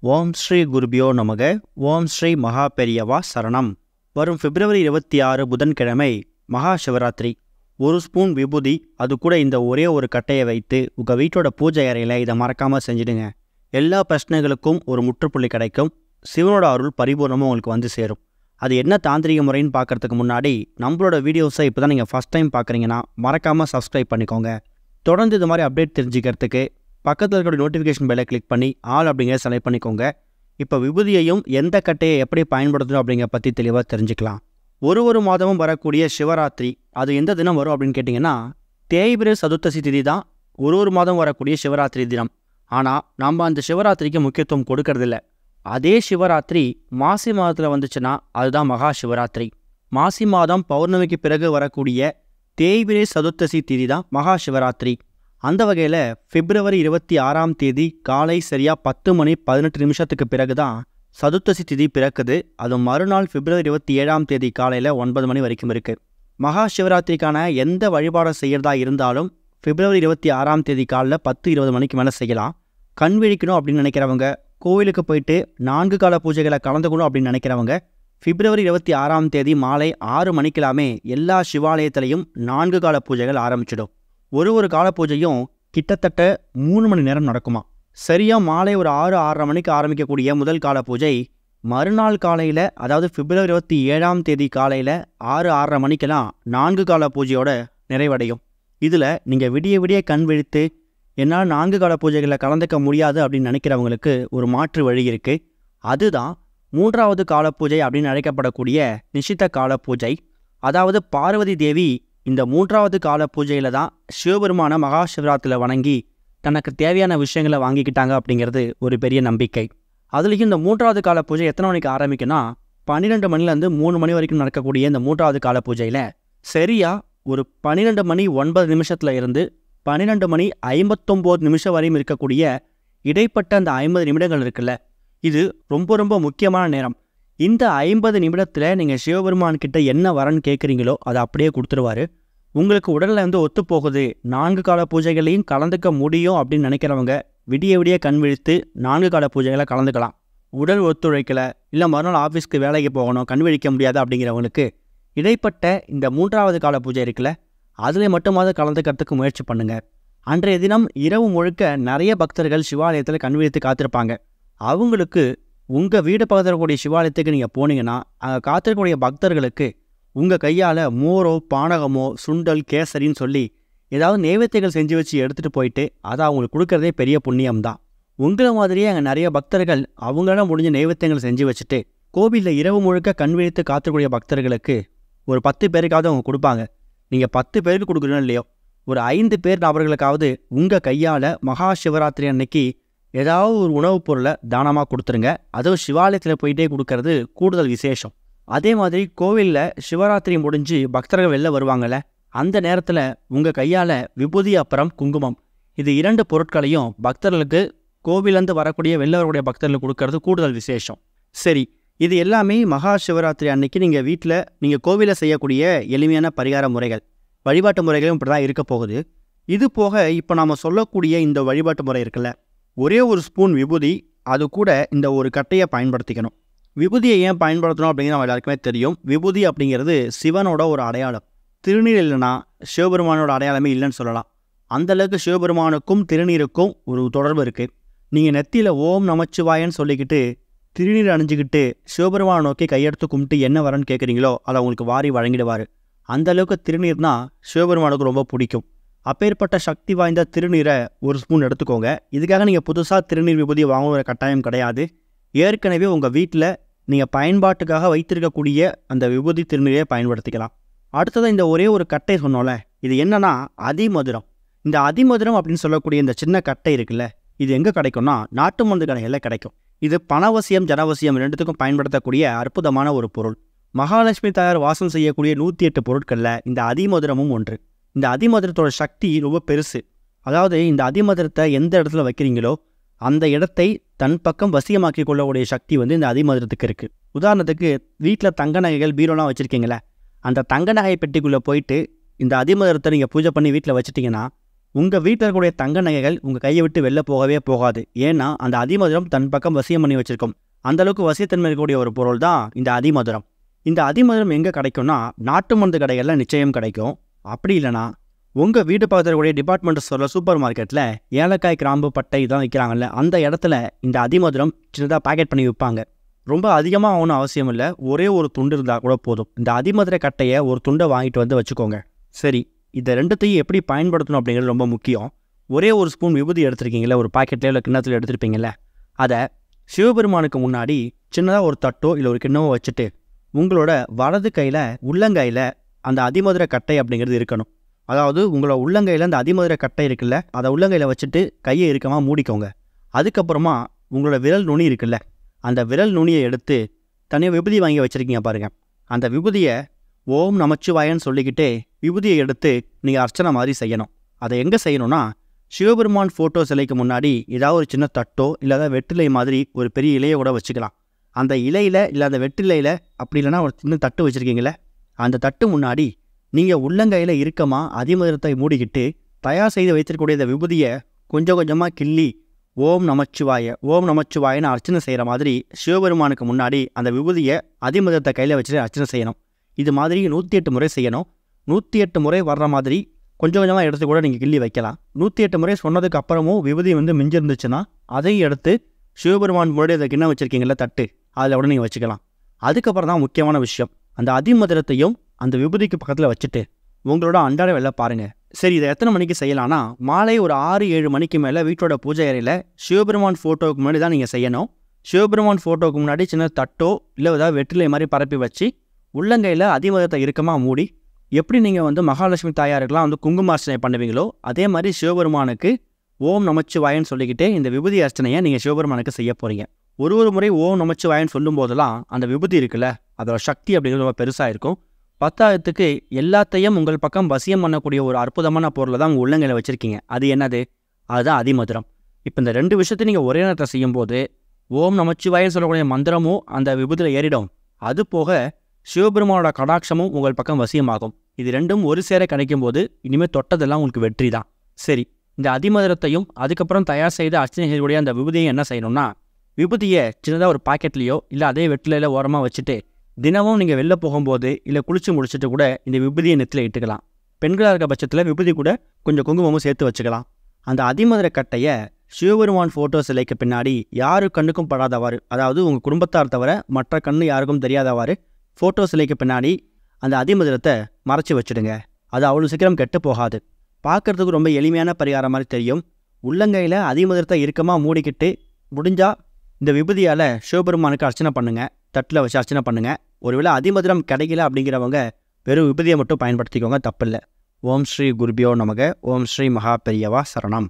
ஓம் ஸ்ரீ குருபியோ நமக. ஓம் ஸ்ரீ மகா பெரியவா சரணம். வரும் பிப்ரவரி 26 புதன்கிழமை மகா சிவராத்திரி. ஒரு ஸ்பூன் விபூதி, அது கூட இந்த ஒரே ஒரு கட்டையை வைத்து உங்கள் வீட்டோட பூஜை அறையில் இதை மறக்காமல் செஞ்சிடுங்க. எல்லா பிரச்சனைகளுக்கும் ஒரு முற்றுப்புள்ளி கிடைக்கும். சிவனோட அருள் பரிபூர்ணமாக உங்களுக்கு வந்து சேரும். அது என்ன தாந்திரிக முறைன்னு பார்க்குறதுக்கு முன்னாடி நம்மளோட வீடியோஸை இப்போ தான் நீங்கள் ஃபஸ்ட் டைம் பார்க்குறீங்கன்னா மறக்காமல் சப்ஸ்கிரைப் பண்ணிக்கோங்க. தொடர்ந்து இது மாதிரி அப்டேட் தெரிஞ்சுக்கிறதுக்கு பக்கத்தில் இருக்கிற நோட்டிஃபிகேஷன் பெல்லை கிளிக் பண்ணி ஆல் அப்படிங்கிற செலக்ட் பண்ணிக்கோங்க. இப்போ விபூதியையும் எந்த கட்டையை எப்படி பயன்படுத்தணும் அப்படிங்கிற பற்றி தெளிவாக தெரிஞ்சுக்கலாம். ஒரு மாதமும் வரக்கூடிய சிவராத்திரி அது எந்த தினம் வரும் அப்படின்னு கேட்டிங்கன்னா, தேய்பிரை சதுர்த்தசி திதி தான் ஒரு மாதம் வரக்கூடிய சிவராத்திரி தினம். ஆனால் நம்ம அந்த சிவராத்திரிக்கு முக்கியத்துவம் கொடுக்கறதில்ல. அதே சிவராத்திரி மாசி மாதத்தில் வந்துச்சுன்னா அதுதான் மகா சிவராத்திரி. மாசி மாதம் பௌர்ணமிக்கு பிறகு வரக்கூடிய தேய்பிரை சதுர்த்தசி திதி தான் மகா சிவராத்திரி. அந்த வகையில் பிப்ரவரி 26 காலை சரியாக 10:18 பிறகு தான் சதுர்த்தசி திதி பிறக்குது. அது மறுநாள் பிப்ரவரி 27 காலையில் 9 மணி வரைக்கும் இருக்குது. மகா சிவராத்திரிக்கான எந்த வழிபாடை செய்கிறதா இருந்தாலும் பிப்ரவரி 26 காலையில் 10-20 மணிக்கு மேலே செய்யலாம். கண் விழிக்கணும் அப்படின்னு நினைக்கிறவங்க, கோவிலுக்கு போயிட்டு 4 கால பூஜைகளை கலந்துக்கணும் அப்படின்னு நினைக்கிறவங்க, பிப்ரவரி 26 மாலை 6 மணிக்கெல்லாமே எல்லா சிவாலயத்திலையும் 4 கால பூஜைகள் ஆரம்பிச்சிடும். ஒரு கால பூஜையும் கிட்டத்தட்ட 3 மணி நேரம் நடக்குமா. சரியாக மாலை ஒரு 6-6:30 மணிக்கு ஆரம்பிக்கக்கூடிய முதல் கால பூஜை மறுநாள் காலையில், அதாவது பிப்ரவரி 27 காலையில் 6-6:30 மணிக்கெல்லாம் 4 கால பூஜையோட நிறைவடையும். இதில் நீங்கள் விடிய கண் விழித்து என்னால் 4 கால பூஜைகளில் கலந்துக்க முடியாது அப்படின்னு நினைக்கிறவங்களுக்கு ஒரு மாற்று வழி இருக்குது. அதுதான் 3வது கால பூஜை அப்படின்னு அழைக்கப்படக்கூடிய நிஷித்த கால பூஜை. அதாவது பார்வதி தேவி இந்த 3வது கால பூஜையில் தான் சிவபெருமான மகா சிவராத்திரியில் வணங்கி தனக்கு தேவையான விஷயங்களை வாங்கிக்கிட்டாங்க அப்படிங்கிறது ஒரு பெரிய நம்பிக்கை. அதுலேயும் இந்த 3வது கால பூஜை எத்தனை மணிக்கு ஆரம்பிக்குன்னா, 12 மணிலேருந்து 3 மணி வரைக்கும் நடக்கக்கூடிய இந்த 3வது கால பூஜையில் சரியாக ஒரு 12:09 இருந்து 12:59 வரையும் இருக்கக்கூடிய இடைப்பட்ட அந்த 50 நிமிடங்கள் இருக்குல்ல, இது ரொம்ப முக்கியமான நேரம். இந்த 50 நிமிடத்தில் நீங்கள் சிவபெருமான் கிட்ட என்ன வரன்னு கேட்குறீங்களோ அதை அப்படியே கொடுத்துருவாரு. உங்களுக்கு உடலில் வந்து ஒத்துப்போகுது, 4 கால பூஜைகளையும் கலந்துக்க முடியும் அப்படின்னு நினைக்கிறவங்க விடிய கண் விழித்து 4 கால பூஜைகளை கலந்துக்கலாம். உடல் ஒத்துழைக்கலை, இல்லை மறுநாள் ஆஃபீஸ்க்கு வேலைக்கு போகணும், கண் விழிக்க முடியாது அப்படிங்கிறவங்களுக்கு இடைப்பட்ட இந்த 3வது கால பூஜை இருக்குல்ல, அதில் மட்டுமாவது கலந்துக்கிறதுக்கு முயற்சி பண்ணுங்கள். அன்றைய தினம் இரவு முழுக்க நிறைய பக்தர்கள் சிவாலயத்தில் கண் விழித்து காத்திருப்பாங்க. அவங்களுக்கு உங்கள் வீடு பக்கத்தில் இருக்கக்கூடிய சிவாலயத்துக்கு நீங்கள் போனீங்கன்னா அங்கே காத்திருக்கக்கூடிய பக்தர்களுக்கு உங்கள் கையால் மோரோ பானகமோ சுண்டல் கேசரின்னு சொல்லி ஏதாவது நைவேத்தியங்கள் செஞ்சு வச்சு எடுத்துகிட்டு போயிட்டு அதை அவங்களுக்கு கொடுக்கறதே பெரிய புண்ணியம்தான். உங்களை மாதிரியே அங்கே நிறைய பக்தர்கள் அவங்களால முடிஞ்ச நைவேத்தியங்கள் செஞ்சு வச்சுட்டு கோவிலில் இரவு முழுக்க கண் விழித்து காத்திருக்கக்கூடிய பக்தர்களுக்கு ஒரு 10 பேருக்காவது அவங்க கொடுப்பாங்க. நீங்கள் 10 பேருக்கு கொடுக்குறோம் இல்லையோ, ஒரு 5 பேர் நபர்களுக்காவது உங்கள் கையால் மகா சிவராத்திரி அன்னைக்கு ஏதாவது ஒரு உணவுப் பொருளை தானமாக கொடுத்துருங்க. அதுவும் சிவாலயத்தில் போயிட்டே கொடுக்கறது கூடுதல் விசேஷம். அதே மாதிரி கோவிலில் சிவராத்திரி முடிஞ்சு பக்தர்கள் வெளில வருவாங்கள்ல, அந்த நேரத்தில் உங்கள் கையால் விபூதி அப்புறம் குங்குமம், இது 2 பொருட்களையும் பக்தர்களுக்கு கோவிலேருந்து வரக்கூடிய வெளில வரக்கூடிய பக்தர்களுக்கு கொடுக்கறது கூடுதல் விசேஷம். சரி, இது எல்லாமே மகா சிவராத்திரி அன்னைக்கு நீங்கள் கோவிலில் செய்யக்கூடிய எளிமையான பரிகார முறைகள், வழிபாட்டு முறைகளும் இப்படி தான் இருக்க போகுது. இது போக இப்போ நாம் சொல்லக்கூடிய இந்த வழிபாட்டு முறை இருக்குல்ல, ஒரே ஒரு ஸ்பூன் விபூதி, அது கூட இந்த ஒரு கட்டையை பயன்படுத்திக்கணும். விபூதியை ஏன் பயன்படுத்தணும் அப்படிங்கிறது நம்ம எல்லாருக்குமே தெரியும். விபூதி அப்படிங்கிறது சிவனோட ஒரு அடையாளம். திருநீர் இல்லைன்னா சிவபெருமானோட அடையாளமே இல்லைன்னு சொல்லலாம். அந்தளவுக்கு சிவபெருமானுக்கும் திருநீருக்கும் ஒரு தொடர்பு இருக்குது. நீங்கள் நெத்தியில் ஓம் நமச்சிவாயன்னு சொல்லிக்கிட்டு திருநீர் அணிஞ்சிக்கிட்டு சிவபெருமானை நோக்கி கையெடுத்து கும்பிட்டு என்ன வரன்னு கேட்குறீங்களோ அதை உங்களுக்கு வாரி வழங்கிடுவார். அந்தளவுக்கு திருநீர்னா சிவபெருமானுக்கு ரொம்ப பிடிக்கும். அப்பேற்பட்ட சக்தி வாய்ந்த திருநீரை ஒரு ஸ்பூன் எடுத்துக்கோங்க. இதுக்காக நீங்கள் புதுசாக திருநீர் விபூதியை வாங்குகிற கட்டாயம் கிடையாது. ஏற்கனவே உங்கள் வீட்டில் நீங்கள் பயன்பாட்டுக்காக வைத்திருக்கக்கூடிய அந்த விபூதி திருநீரை பயன்படுத்திக்கலாம். அடுத்ததாக இந்த ஒரே ஒரு கட்டை சொன்னோம்ல, இது என்னன்னா அதிமதுரம். இந்த அதிமதுரம் அப்படின்னு சொல்லக்கூடிய இந்த சின்ன கட்டை இருக்குல்ல, இது எங்கே கிடைக்கும்னா நாட்டு மருந்து கடைகளில் கிடைக்கும். இது பணவசியம் ஜனவசியம் 2த்துக்கும் பயன்படுத்தக்கூடிய அற்புதமான ஒரு பொருள். மகாலட்சுமி தாயார் வாசம் செய்யக்கூடிய 108 பொருட்களில் இந்த அதிமதுரமும் ஒன்று. இந்த அதிமதுரத்தோட சக்தி ரொம்ப பெருசு. அதாவது இந்த அதிமதுரத்தை எந்த இடத்துல வைக்கிறீங்களோ அந்த இடத்தை தன் பக்கம் வசியமாக்கி கொள்ளக்கூடிய சக்தி வந்து இந்த அதிமதுரத்துக்கு இருக்குது. உதாரணத்துக்கு வீட்டில் தங்க நகைகள் பீரோலாம் வச்சுருக்கீங்களே, அந்த தங்க நகை பெட்டிக்குள்ளே போயிட்டு இந்த அதிமதுரத்தை நீங்கள் பூஜை பண்ணி வீட்டில் வச்சுட்டிங்கன்னா உங்கள் வீட்டில் இருக்கக்கூடிய தங்க நகைகள் உங்கள் கையை விட்டு வெளில போகவே போகாது. ஏன்னா அந்த அதிமதுரம் தன் பக்கம் வசியம் பண்ணி வச்சிருக்கும். அந்தளவுக்கு வசியத்தன்மை இருக்கக்கூடிய ஒரு பொருள் தான் இந்த அதிமதுரம். இந்த அதிமதுரம் எங்கே கிடைக்கும்னா நாட்டு மருந்து கடைகளில் நிச்சயம் கிடைக்கும். அப்படி இல்லைனா உங்கள் வீட்டு பக்கத்தில் இருக்கக்கூடிய டிபார்ட்மெண்ட் ஸ்டோரில், சூப்பர் மார்க்கெட்டில் ஏலக்காய், கிராம்பு, பட்டை இதெல்லாம் விற்கிறாங்கல்ல, அந்த இடத்துல இந்த அதிமதுரம் சின்னதாக பேக்கெட் பண்ணி விற்பாங்க. ரொம்ப அதிகமாக ஆகணும் அவசியம் இல்லை, ஒரே ஒரு துண்டு இருந்தால் கூட போதும். இந்த அதிமதுர கட்டையை ஒரு துண்டை வாங்கிட்டு வந்து வச்சுக்கோங்க. சரி, இதை ரெண்டுத்தையும் எப்படி பயன்படுத்தணும் அப்படிங்கிறது ரொம்ப முக்கியம். ஒரே ஒரு ஸ்பூன் விபூதி எடுத்துருக்கீங்களே, ஒரு பாக்கெட்லேயோ இல்லை கிண்ணத்தில் எடுத்துருப்பீங்களே, அதை சிவபெருமானுக்கு முன்னாடி சின்னதாக ஒரு தட்டோ இல்லை ஒரு கிண்ணமோ வச்சுட்டு உங்களோட வலது கையில் உள்ளங்கையில் அந்த அதிமதுர கட்டை அப்படிங்கிறது இருக்கணும். அதாவது உங்களோட உள்ளங்கையில் அந்த அதிமதுர கட்டை இருக்குல்ல, அதை உள்ளங்கையில் வச்சுட்டு கையை இறுக்கமாக மூடிக்கோங்க. அதுக்கப்புறமா உங்களோட விரல் நுனி இருக்குல்ல, அந்த விரல் நுனியை எடுத்து தனியாக விபூதி வாங்கி வச்சுருக்கீங்க பாருங்கள். அந்த விபூதியை ஓம் நமச்சிவாயன்னு சொல்லிக்கிட்டே விபூதியை எடுத்து நீங்கள் அர்ச்சனை மாதிரி செய்யணும். அதை எங்கே செய்யணும்னா, சிவபெருமான் ஃபோட்டோ சிலைக்கு முன்னாடி ஏதாவது ஒரு சின்ன தட்டோ இல்லை வெற்றிலை மாதிரி ஒரு பெரிய இலையை கூட வச்சுக்கலாம். அந்த இலையில் இல்லை அந்த வெற்றிலையில், அப்படி இல்லைனா ஒரு சின்ன தட்டு வச்சுருக்கீங்களே, அந்த தட்டு முன்னாடி நீங்கள் உள்ளங்கையில் இறுக்கமாக அதிமதுரத்தை மூடிக்கிட்டு தயார் செய்து வைத்திருக்கக்கூடிய இந்த விபூதியை கொஞ்சம் கொஞ்சமாக கிள்ளி ஓம் நமச்சிவாய ஓம் நமச்சிவாயன்னு அர்ச்சனை செய்கிற மாதிரி சிவபெருமானுக்கு முன்னாடி அந்த விபூதியை அதிமதுரத்தை கையில் வச்சுட்டு அர்ச்சனை செய்யணும். இது மாதிரி 108 முறை செய்யணும். 108 முறை வர்ற மாதிரி கொஞ்சம் கொஞ்சமாக எடுத்து கூட நீங்கள் கிள்ளி வைக்கலாம். 108 முறை சொன்னதுக்கு அப்புறமும் விபூதி மிஞ்சிருந்துச்சுன்னா அதையும் எடுத்து சிவபெருமான் முன்னாடி அதை கிண்ணம் வச்சுருக்கீங்கள தட்டு, அதில் கூட நீங்கள் வச்சுக்கலாம். அதுக்கப்புறம் தான் முக்கியமான விஷயம், அந்த அதிமதுரத்தையும் அந்த விபூதிக்கு பக்கத்தில் வச்சுட்டு உங்களோட அன்றாட வேலை பாருங்கள். சரி, இதை எத்தனை மணிக்கு செய்யலாம்னா, மாலை ஒரு 6-7 மணிக்கு மேலே வீட்டோட பூஜை அறையில் சிவபெருமான் ஃபோட்டோவுக்கு முன்னாடி தான் நீங்கள் செய்யணும். சிவபெருமான் ஃபோட்டோவுக்கு முன்னாடி சின்ன தட்டோ இல்லை ஏதாவது வெற்றிலை மாதிரி பரப்பி வச்சு உள்ளங்கையில் அதிமதுரத்தை இறுக்கமாக மூடி, எப்படி நீங்கள் மகாலட்சுமி தாயாருக்கெல்லாம் குங்குமார்ச்சனை பண்ணுவீங்களோ அதே மாதிரி சிவபெருமானுக்கு ஓம் நமச்சிவாயன்னு சொல்லிக்கிட்டே இந்த விபூதி அர்ச்சனையை நீங்கள் சிவபெருமானுக்கு செய்ய போகிறீங்க. ஒரு முறை ஓம் நமச்சிவாயன்னு சொல்லும் போதெல்லாம் அந்த விபூதி இருக்குல்ல, அதோட சக்தி அப்படிங்கிறது ரொம்ப பெருசாக இருக்கும். 10,000க்கு எல்லாத்தையும் உங்கள் பக்கம் வசியம் பண்ணக்கூடிய ஒரு அற்புதமான பொருளை தான் உங்கள் உள்ளங்கையில் வச்சுருக்கீங்க. அது என்னது? அதுதான் அதிமதுரம். இப்போ இந்த 2 விஷயத்தையும் நீங்கள் ஒரே நேரத்தில் செய்யும்போது ஓம் நமச்சிவாயன்னு சொல்லக்கூடிய மந்திரமும் அந்த விபூதியில் ஏறிடும். அது போக சிவபெருமானோட கடாட்சமும் உங்கள் பக்கம் வசியமாகும். இது ரெண்டும் ஒரு சேர கிடைக்கும் போது இனிமேல் தொட்டதெல்லாம் உங்களுக்கு வெற்றி தான். சரி, இந்த அதிமதுரத்தையும் அதுக்கப்புறம் தயார் செய்து அர்ச்சனை செய்யக்கூடிய அந்த விபூதியை என்ன செய்யணும்னா, விபூதியை சின்னதாக ஒரு பாக்கெட்லேயோ இல்லை அதே வெற்றிலையில் ஓரமாக வச்சுட்டு தினமும் நீங்கள் வெளில போகும்போது இல்லை குளிச்சு முடிச்சுட்டு கூட இந்த விபூதியை நெத்தியில் இட்டுக்கலாம். பெண்களாக இருக்க பட்சத்தில் விபூதி கூட கொஞ்சம் குங்குமமும் சேர்த்து வச்சுக்கலாம். அந்த அதிமதுர கட்டையை சிவபெருமான் ஃபோட்டோ சிலைக்கு பின்னாடி யாரு கண்ணுக்கும் படாதவாறு, அதாவது உங்கள் குடும்பத்தார் தவிர மற்ற கண்ணு யாருக்கும் தெரியாதவாறு ஃபோட்டோ சிலைக்கு பின்னாடி அந்த அதிமதுரத்தை மறைச்சி வச்சுடுங்க. அது அவ்வளோ சீக்கிரம் கெட்டு போகாது. பார்க்குறதுக்கு ரொம்ப எளிமையான பரிகாரம் மாதிரி தெரியும். உள்ளங்கையில் அதிமதுரத்தை இறுக்கமாக மூடிக்கிட்டு முடிஞ்சால் இந்த விபூதியால் சிவபெருமானுக்கு அர்ச்சனை பண்ணுங்கள். தட்டில் வச்சு அர்ச்சனை பண்ணுங்கள். ஒருவேளை அதிமதுரம் கிடைக்கல அப்படிங்கிறவங்க வெறும் விபூதியை மட்டும் பயன்படுத்திக்கோங்க, தப்பில்லை. ஓம் ஸ்ரீ குருபியோ நமக. ஓம் ஸ்ரீ மகா பெரியவா சரணம்.